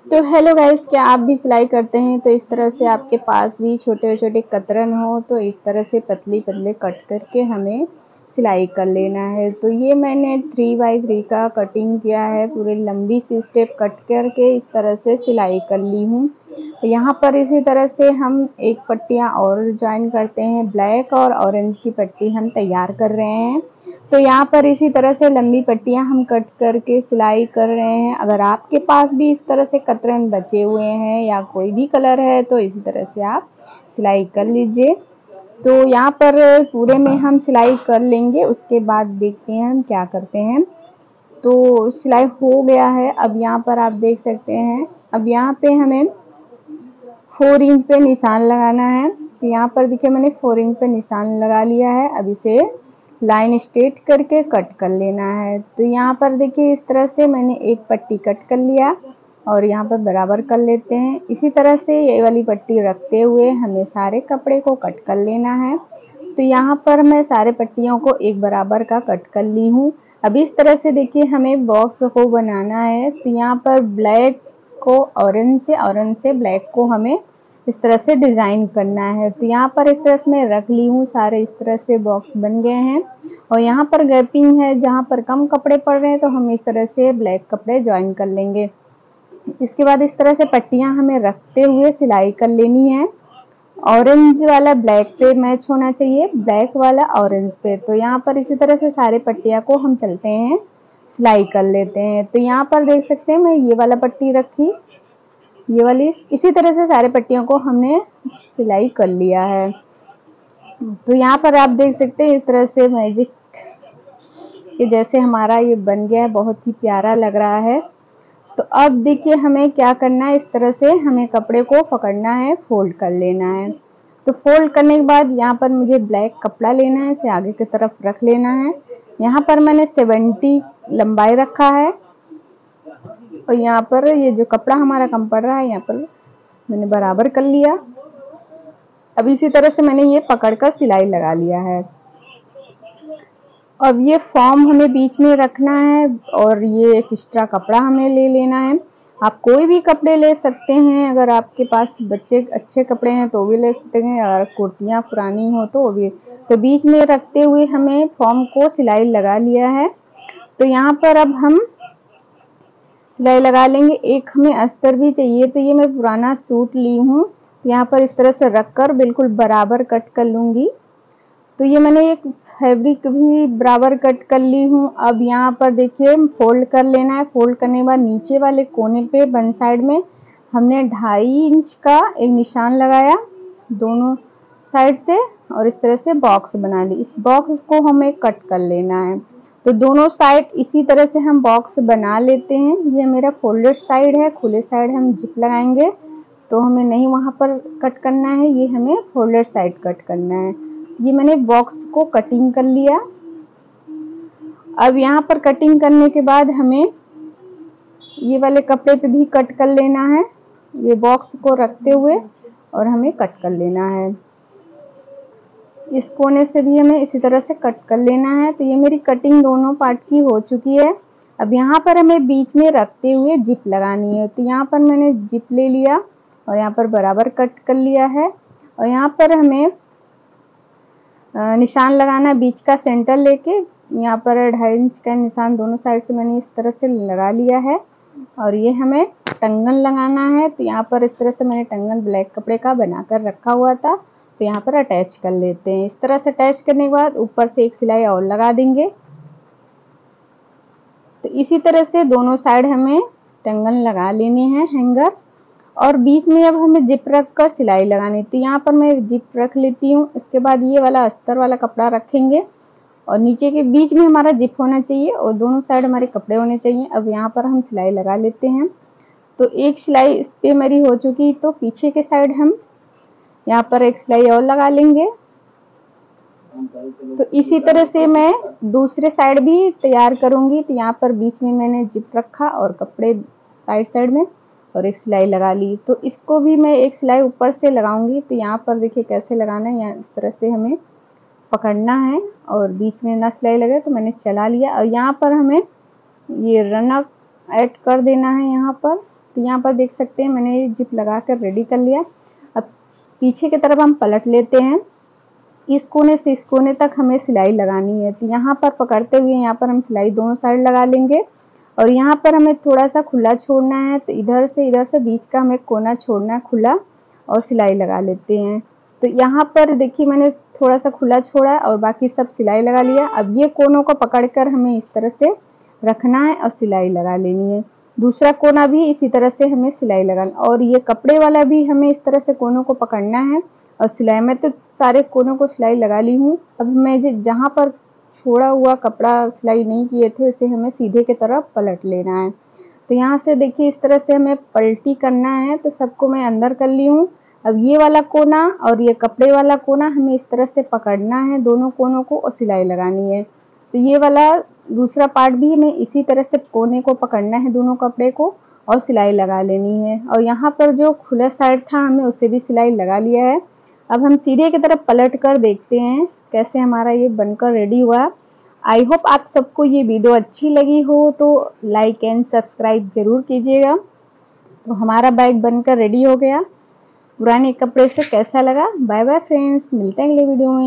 तो hello guys, क्या आप भी सिलाई करते हैं? तो इस तरह से आपके पास भी छोटे छोटे कतरन हो तो इस तरह से पतली पतले कट करके हमें सिलाई कर लेना है। तो ये मैंने 3x3 का कटिंग किया है, पूरी लंबी सी स्टेप कट करके इस तरह से सिलाई कर ली हूँ। यहाँ पर इसी तरह से हम एक पट्टियाँ और ज्वाइन करते हैं, ब्लैक और ऑरेंज की पट्टी हम तैयार कर रहे हैं। तो यहाँ पर इसी तरह से लंबी पट्टियाँ हम कट करके सिलाई कर रहे हैं। अगर आपके पास भी इस तरह से कतरन बचे हुए हैं या कोई भी कलर है तो इसी तरह से आप सिलाई कर लीजिए। तो यहाँ पर पूरे में हम सिलाई कर लेंगे, उसके बाद देखते हैं हम क्या करते हैं। तो सिलाई हो गया है। अब यहाँ पर आप देख सकते हैं, अब यहाँ पे हमें 4 इंच पे निशान लगाना है। तो यहाँ पर देखिए मैंने 4 इंच पे निशान लगा लिया है। अब इसे लाइन स्ट्रेट करके कट कर लेना है। तो यहाँ पर देखिए इस तरह से मैंने एक पट्टी कट कर लिया और यहाँ पर बराबर कर लेते हैं। इसी तरह से ये वाली पट्टी रखते हुए हमें सारे कपड़े को कट कर लेना है। तो यहाँ पर मैं सारे पट्टियों को एक बराबर का कट कर ली हूँ। अब इस तरह से देखिए हमें बॉक्स को बनाना है। तो यहाँ पर ब्लैक को ऑरेंज से ब्लैक को हमें इस तरह से डिज़ाइन करना है। तो यहाँ पर इस तरह से मैं रख ली हूँ, सारे इस तरह से बॉक्स बन गए हैं। और यहाँ पर गैपिंग है, जहाँ पर कम कपड़े पड़ रहे हैं तो हम इस तरह से ब्लैक कपड़े ज्वाइन कर लेंगे। इसके बाद इस तरह से पट्टियाँ हमें रखते हुए सिलाई कर लेनी है। ऑरेंज वाला ब्लैक पे मैच होना चाहिए, ब्लैक वाला ऑरेंज पे। तो यहाँ पर इसी तरह से सारे पट्टियाँ को हम चलते हैं सिलाई कर लेते हैं। तो यहाँ पर देख सकते हैं मैं ये वाला पट्टी रखी, ये वाली, इसी तरह से सारे पट्टियों को हमने सिलाई कर लिया है। तो यहाँ पर आप देख सकते हैं इस तरह से मैजिक के जैसे हमारा ये बन गया है, बहुत ही प्यारा लग रहा है। तो अब देखिए हमें क्या करना है, इस तरह से हमें कपड़े को पकड़ना है, फोल्ड कर लेना है। तो फोल्ड करने के बाद यहाँ पर मुझे ब्लैक कपड़ा लेना है, इसे आगे की तरफ रख लेना है। यहाँ पर मैंने 70 लंबाई रखा है और यहाँ पर ये जो कपड़ा हमारा कम पड़ रहा है यहाँ पर मैंने बराबर कर लिया। अब इसी तरह से मैंने ये पकड़कर सिलाई लगा लिया है। अब ये फॉर्म हमें बीच में रखना है और ये एक एक्स्ट्रा कपड़ा हमें ले लेना है। आप कोई भी कपड़े ले सकते हैं, अगर आपके पास बच्चे अच्छे कपड़े हैं तो भी ले सकते हैं, अगर कुर्तियाँ पुरानी हो तो भी। तो बीच में रखते हुए हमें फॉर्म को सिलाई लगा लिया है। तो यहाँ पर अब हम सिलाई लगा लेंगे। एक हमें अस्तर भी चाहिए, तो ये मैं पुराना सूट ली हूँ, यहाँ पर इस तरह से रखकर बिल्कुल बराबर कट कर लूँगी। तो ये मैंने एक फैब्रिक भी बराबर कट कर ली हूँ। अब यहाँ पर देखिए फोल्ड कर लेना है। फोल्ड करने के बाद नीचे वाले कोने पे वन साइड में हमने 2.5 इंच का एक निशान लगाया दोनों साइड से और इस तरह से बॉक्स बना ली। इस बॉक्स को हमें कट कर लेना है। तो दोनों साइड इसी तरह से हम बॉक्स बना लेते हैं। ये मेरा फोल्डेड साइड है, खुले साइड हम जिप लगाएंगे तो हमें नहीं वहाँ पर कट करना है, ये हमें फोल्डेड साइड कट करना है। ये मैंने बॉक्स को कटिंग कर लिया। अब यहाँ पर कटिंग करने के बाद हमें ये वाले कपड़े पे भी कट कर लेना है, ये बॉक्स को रखते हुए और हमें कट कर लेना है। इस कोने से भी हमें इसी तरह से कट कर लेना है। तो ये मेरी कटिंग दोनों पार्ट की हो चुकी है। अब यहाँ पर हमें बीच में रखते हुए जिप लगानी है। तो यहाँ पर मैंने जिप ले लिया और यहाँ पर बराबर कट कर लिया है और यहाँ पर हमें निशान लगाना है बीच का सेंटर लेके। यहाँ पर 2.5 इंच का निशान दोनों साइड से मैंने इस तरह से लगा लिया है और ये हमें टंगन लगाना है। तो यहाँ पर इस तरह से मैंने टंगन ब्लैक कपड़े का बनाकर रखा हुआ था, तो यहाँ पर अटैच कर लेते हैं। इस तरह से अटैच करने के बाद ऊपर से एक सिलाई और लगा देंगे। तो इसी तरह से दोनों साइड हमें टंगन लगा लेने हैं हैंगर और बीच में अब हमें जिप रख कर सिलाई लगानी। तो यहाँ पर मैं जिप रख लेती हूँ। इसके बाद ये वाला अस्तर वाला कपड़ा रखेंगे और नीचे के बीच में हमारा जिप होना चाहिए और दोनों साइड हमारे कपड़े होने चाहिए। अब यहाँ पर हम सिलाई लगा लेते हैं। तो एक सिलाई इस पे मेरी हो चुकी, तो पीछे के साइड हम यहाँ पर एक सिलाई और लगा लेंगे। तो इसी तरह से मैं दूसरे साइड भी तैयार करूँगी। तो यहाँ पर बीच में मैंने जिप रखा और कपड़े साइड में और एक सिलाई लगा ली। तो इसको भी मैं एक सिलाई ऊपर से लगाऊंगी। तो यहाँ पर देखिए कैसे लगाना है, यहाँ इस तरह से हमें पकड़ना है और बीच में ना सिलाई लगे। तो मैंने चला लिया और यहाँ पर हमें ये रन अप ऐड कर देना है यहाँ पर। तो यहाँ पर देख सकते हैं मैंने जिप लगा कर रेडी कर लिया। अब पीछे की तरफ हम पलट लेते हैं। इस कोने से इस कोने तक हमें सिलाई लगानी है, तो यहाँ पर पकड़ते हुए यहाँ पर हम सिलाई दोनों साइड लगा लेंगे। और यहाँ पर हमें थोड़ा सा खुला छोड़ना है, तो इधर से बीच का हमें कोना छोड़ना है खुला और सिलाई लगा लेते हैं। तो यहाँ पर देखिए मैंने थोड़ा सा खुला छोड़ा और बाकी सब सिलाई लगा लिया। अब ये कोनों को पकड़कर हमें इस तरह से रखना है और सिलाई लगा लेनी है। दूसरा कोना भी इसी तरह से हमें सिलाई लगाना, और ये कपड़े वाला भी हमें इस तरह से कोनों को पकड़ना है और सिलाई। मैं तो सारे कोनों को सिलाई लगा ली हूँ। अब मैं जहाँ पर छोड़ा हुआ कपड़ा सिलाई नहीं किए थे उसे हमें सीधे की तरफ पलट लेना है। तो यहाँ से देखिए इस तरह से हमें पलटी करना है, तो सबको मैं अंदर कर ली हूँ। अब ये वाला कोना और ये कपड़े वाला कोना हमें इस तरह से पकड़ना है दोनों कोनों को और सिलाई लगानी है। तो ये वाला दूसरा पार्ट भी हमें इसी तरह से कोने को पकड़ना है दोनों कपड़े को और सिलाई लगा लेनी है। और यहाँ पर जो खुला साइड था हमें उसे भी सिलाई लगा लिया है। अब हम सीधे की तरफ पलट कर देखते हैं कैसे हमारा ये बनकर रेडी हुआ। आई होप आप सबको ये वीडियो अच्छी लगी हो, तो लाइक एंड सब्सक्राइब जरूर कीजिएगा। तो हमारा बैग बनकर रेडी हो गया। पुराने कपड़े से कैसा लगा? बाय बाय फ्रेंड्स, मिलते हैं अगले वीडियो में।